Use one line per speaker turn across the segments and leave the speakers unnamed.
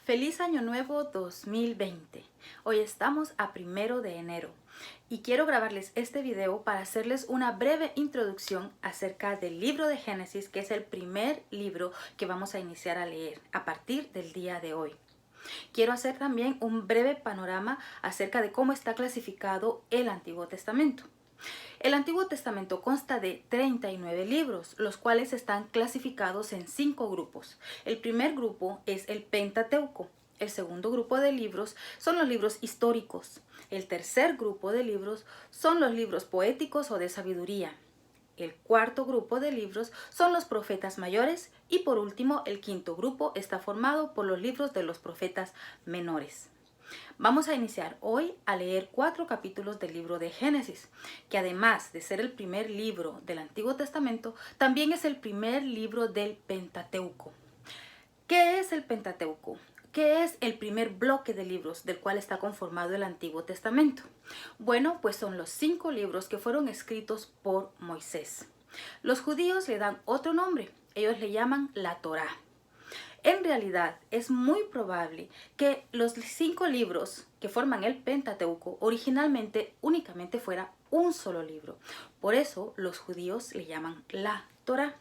Feliz Año Nuevo 2020. Hoy estamos a 1 de enero y quiero grabarles este video para hacerles una breve introducción acerca del libro de Génesis, que es el primer libro que vamos a iniciar a leer a partir del día de hoy. Quiero hacer también un breve panorama acerca de cómo está clasificado el Antiguo Testamento. El Antiguo Testamento consta de 39 libros, los cuales están clasificados en 5 grupos. El primer grupo es el Pentateuco. El segundo grupo de libros son los libros históricos. El tercer grupo de libros son los libros poéticos o de sabiduría. El cuarto grupo de libros son los profetas mayores y por último el quinto grupo está formado por los libros de los profetas menores. Vamos a iniciar hoy a leer 4 capítulos del libro de Génesis, que además de ser el primer libro del Antiguo Testamento, también es el primer libro del Pentateuco. ¿Qué es el Pentateuco? ¿Qué es el primer bloque de libros del cual está conformado el Antiguo Testamento? Bueno, pues son los 5 libros que fueron escritos por Moisés. Los judíos le dan otro nombre, ellos le llaman la Torá. En realidad, es muy probable que los 5 libros que forman el Pentateuco originalmente únicamente fuera un solo libro. Por eso los judíos le llaman la Torá.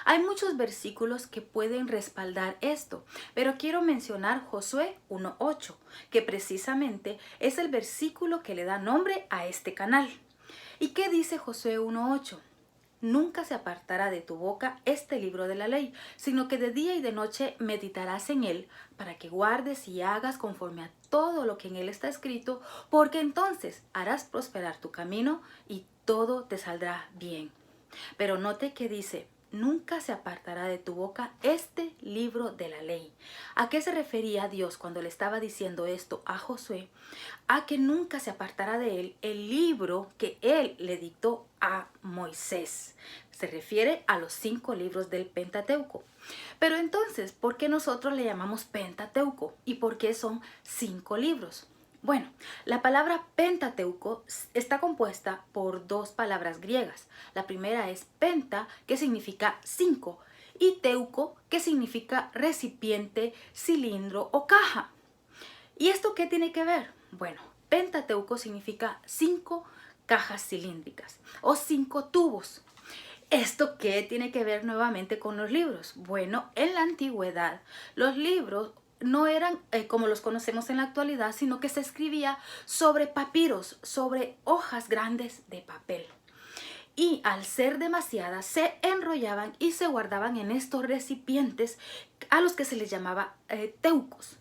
Hay muchos versículos que pueden respaldar esto, pero quiero mencionar Josué 1:8, que precisamente es el versículo que le da nombre a este canal. ¿Y qué dice Josué 1:8? Nunca se apartará de tu boca este libro de la ley, sino que de día y de noche meditarás en él, para que guardes y hagas conforme a todo lo que en él está escrito, porque entonces harás prosperar tu camino y todo te saldrá bien. Pero note que dice, nunca se apartará de tu boca este libro de la ley. ¿A qué se refería Dios cuando le estaba diciendo esto a Josué? A que nunca se apartará de él el libro que él le dictó a Moisés. Se refiere a los 5 libros del Pentateuco. Pero entonces, ¿por qué nosotros le llamamos Pentateuco? ¿Y por qué son 5 libros? Bueno, la palabra Pentateuco está compuesta por 2 palabras griegas. La primera es penta, que significa 5, y teuco, que significa recipiente, cilindro o caja. ¿Y esto qué tiene que ver? Bueno, Pentateuco significa 5 cajas cilíndricas o 5 tubos. ¿Esto qué tiene que ver nuevamente con los libros? Bueno, en la antigüedad los libros no eran como los conocemos en la actualidad, sino que se escribía sobre papiros, sobre hojas grandes de papel. Y al ser demasiadas, se enrollaban y se guardaban en estos recipientes a los que se les llamaba teucos.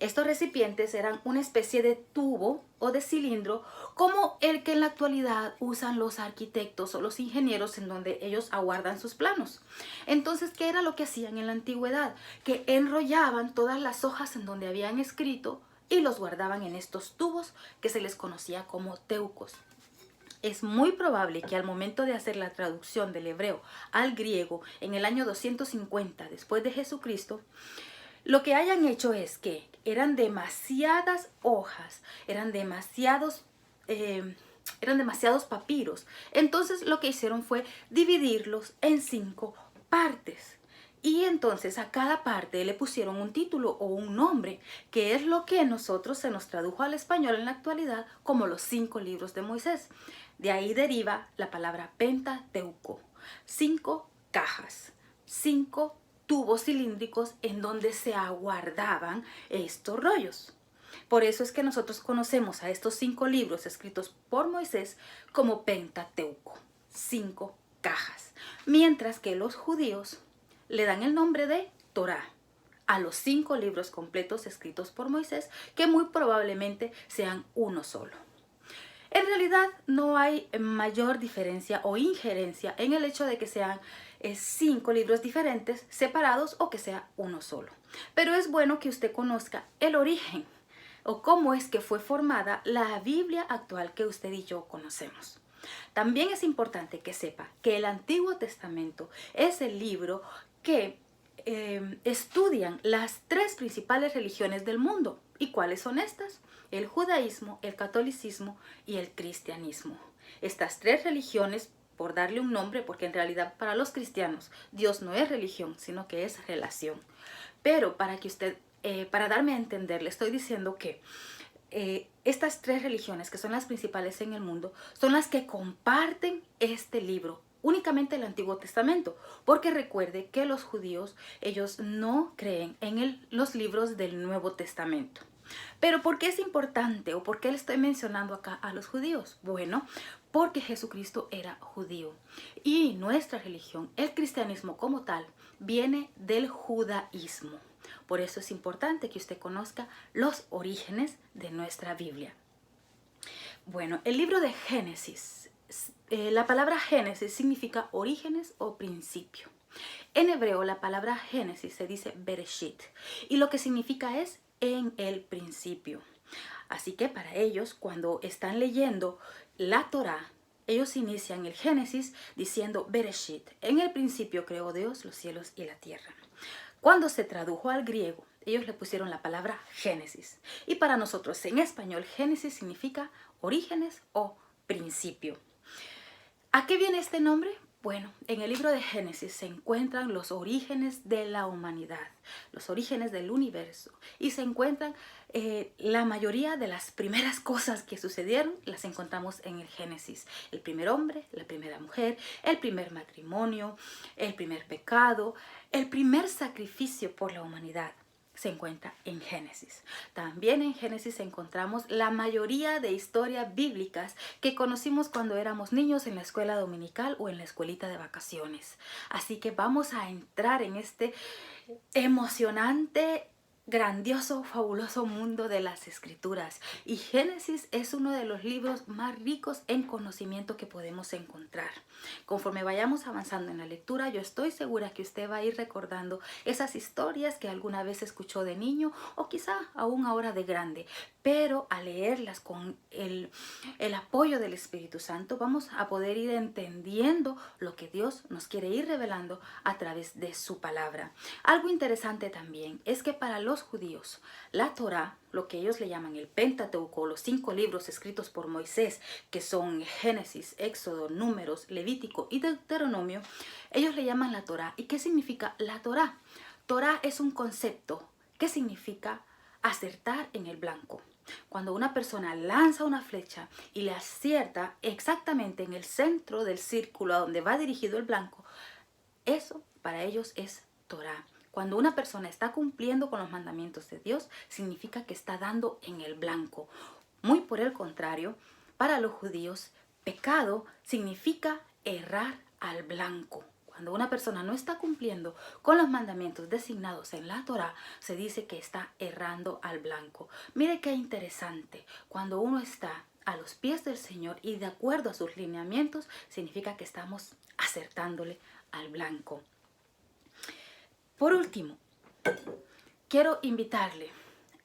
Estos recipientes eran una especie de tubo o de cilindro como el que en la actualidad usan los arquitectos o los ingenieros, en donde ellos aguardan sus planos. Entonces, ¿qué era lo que hacían en la antigüedad? Que enrollaban todas las hojas en donde habían escrito y los guardaban en estos tubos que se les conocía como teucos. Es muy probable que al momento de hacer la traducción del hebreo al griego en el año 250 después de Jesucristo, lo que hayan hecho es que eran demasiadas hojas, eran demasiados papiros. Entonces lo que hicieron fue dividirlos en 5 partes. Y entonces a cada parte le pusieron un título o un nombre, que es lo que a nosotros se nos tradujo al español en la actualidad como los 5 libros de Moisés. De ahí deriva la palabra Pentateuco. 5 cajas, 5 tubos cilíndricos en donde se aguardaban estos rollos. Por eso es que nosotros conocemos a estos 5 libros escritos por Moisés como Pentateuco, 5 cajas, mientras que los judíos le dan el nombre de Torá a los 5 libros completos escritos por Moisés, que muy probablemente sean uno solo. En realidad no hay mayor diferencia o injerencia en el hecho de que sean 5 libros diferentes, separados, o que sea uno solo. Pero es bueno que usted conozca el origen o cómo es que fue formada la Biblia actual que usted y yo conocemos. También es importante que sepa que el Antiguo Testamento es el libro que estudian las 3 principales religiones del mundo. ¿Y cuáles son estas? El judaísmo, el catolicismo y el cristianismo. Estas 3 religiones, por darle un nombre, porque en realidad para los cristianos Dios no es religión, sino que es relación. Pero para que usted para darme a entender, le estoy diciendo que estas tres religiones, que son las principales en el mundo, son las que comparten este libro, únicamente el Antiguo Testamento, porque recuerde que los judíos, ellos no creen en los libros del Nuevo Testamento. Pero ¿por qué es importante o por qué le estoy mencionando acá a los judíos? Bueno, porque Jesucristo era judío y nuestra religión, el cristianismo como tal, viene del judaísmo. Por eso es importante que usted conozca los orígenes de nuestra Biblia. Bueno, el libro de Génesis, la palabra Génesis significa orígenes o principio. En hebreo la palabra Génesis se dice Bereshit y lo que significa es en el principio. Así que para ellos, cuando están leyendo la Torá, ellos inician el Génesis diciendo Bereshit. En el principio creó Dios los cielos y la tierra. Cuando se tradujo al griego, ellos le pusieron la palabra Génesis. Y para nosotros en español, Génesis significa orígenes o principio. ¿A qué viene este nombre? Bueno, en el libro de Génesis se encuentran los orígenes de la humanidad, los orígenes del universo, y se encuentran la mayoría de las primeras cosas que sucedieron, las encontramos en el Génesis. El primer hombre, la primera mujer, el primer matrimonio, el primer pecado, el primer sacrificio por la humanidad. Se encuentra en Génesis. También en Génesis encontramos la mayoría de historias bíblicas que conocimos cuando éramos niños en la escuela dominical o en la escuelita de vacaciones. Así que vamos a entrar en este emocionante, grandioso, fabuloso mundo de las escrituras. Y Génesis es uno de los libros más ricos en conocimiento que podemos encontrar. Conforme vayamos avanzando en la lectura, yo estoy segura que usted va a ir recordando esas historias que alguna vez escuchó de niño o quizá aún ahora de grande. Pero al leerlas con el apoyo del Espíritu Santo, vamos a poder ir entendiendo lo que Dios nos quiere ir revelando a través de su palabra. Algo interesante también es que para los judíos, la Torá, lo que ellos le llaman el Pentateuco, los 5 libros escritos por Moisés, que son Génesis, Éxodo, Números, Levítico y Deuteronomio, ellos le llaman la Torá. ¿Y qué significa la Torá? Torá es un concepto que significa acertar en el blanco. Cuando una persona lanza una flecha y le acierta exactamente en el centro del círculo a donde va dirigido el blanco, eso para ellos es Torá. Cuando una persona está cumpliendo con los mandamientos de Dios, significa que está dando en el blanco. Muy por el contrario, para los judíos, pecado significa errar al blanco. Cuando una persona no está cumpliendo con los mandamientos designados en la Torá, se dice que está errando al blanco. Mire qué interesante. Cuando uno está a los pies del Señor y de acuerdo a sus lineamientos, significa que estamos acertándole al blanco. Por último, quiero invitarle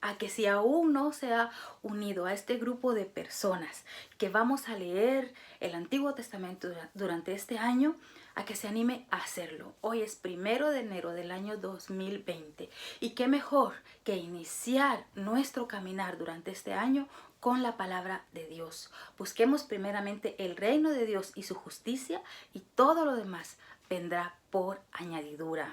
a que si aún no se ha unido a este grupo de personas que vamos a leer el Antiguo Testamento durante este año, a que se anime a hacerlo. Hoy es 1 de enero del año 2020 y qué mejor que iniciar nuestro caminar durante este año con la palabra de Dios. Busquemos primeramente el reino de Dios y su justicia y todo lo demás vendrá por añadidura.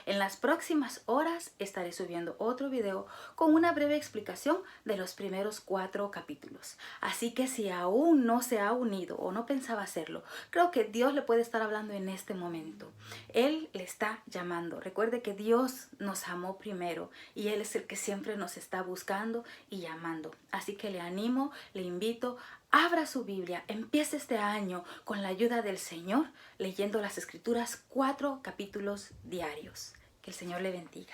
En las próximas horas estaré subiendo otro video con una breve explicación de los primeros 4 capítulos. Así que si aún no se ha unido o no pensaba hacerlo, creo que Dios le puede estar hablando en este momento. Él le está llamando. Recuerde que Dios nos amó primero y Él es el que siempre nos está buscando y llamando. Así que le animo, le invito, abra su Biblia, empiece este año con la ayuda del Señor leyendo las Escrituras 4 capítulos diarios. Que el Señor le bendiga.